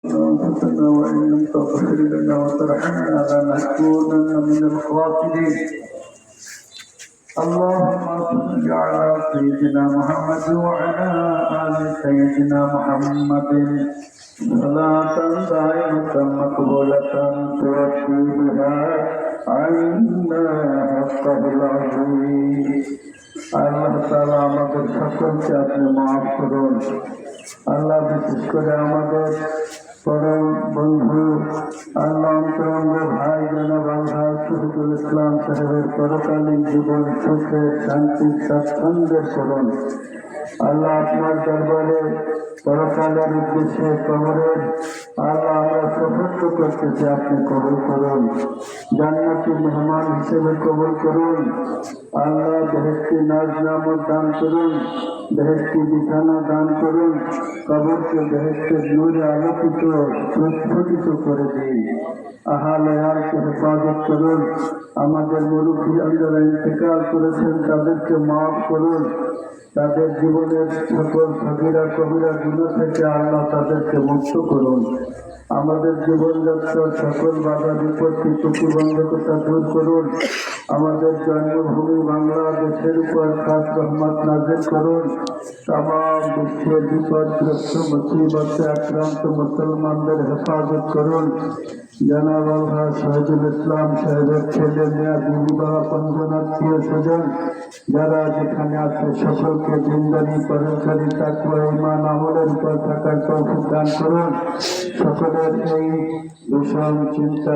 أنفسنا وإن لم تغفر لنا وترحمنا لنكونن من الخاسرين. اللهم صل على سيدنا محمد وعلى آل سيدنا محمد صلاة دائمة مقبولة ترشي بها عنا حقه العظيم. আল্লাহ তাআলা আমাদের সকলকে আপনি মাফ করুন। আল্লাহ বিশেষ করে আমাদের পরম বন্ধু আল্লাহ অন্তরঙ্গ ভাই জনাব আলহাজ শহীদুল ইসলাম সাহেবের পরকালীন জীবন সুখে শান্তি স্বাচ্ছন্দ্যের করুন। আল্লাহ আপনার দরবারে পরকালের উদ্দেশ্যে কবরের আল্লাহ আমরা সফল করতেছি, আপনি কবুল করুন। জান্নাতি মেহমান হিসেবে কবুল করুন। আল্লাহ বেহেশতি নাজ নামত দান করুন, বেহেশতি বিছানা দান করুন, কবরকে বেহেশতের নূরে আলোকিত প্রস্ফুটিত করে দিন। আহালয়ালকে হেফাজত করুন। আমাদের মুরব্বী যারা ইন্তেকাল করেছেন তাদেরকে মাফ করুন। তাদের জীবনের সকল সগীরা কবিরা গুলো থেকে আল্লাহ তাদেরকে মুক্ত করুন। আমাদের জীবনযাত্রার সকল বাধা বিপত্তি প্রতিবন্ধকতা দূর করুন। আমাদের জন্মভূমি বাংলাদেশের উপর খাস রহমত নাযিল করুন। তামাম বিশ্বের বিপদগ্রস্ত মুসিবতে আক্রান্ত মুসলমানদের হেফাজত করুন। জনাব আলহাজ শহীদুল ইসলাম সাহেবের ছেলে মেয়া বিবাহ পঞ্জনাত্মীয় স্বজন যারা যেখানে আছে সকলকে জিন্দানি পরকারী তাকওয়া ঈমান আমলের উপর থাকার তৌফিক দান করুন। সকলের এই ভীষণ চিন্তা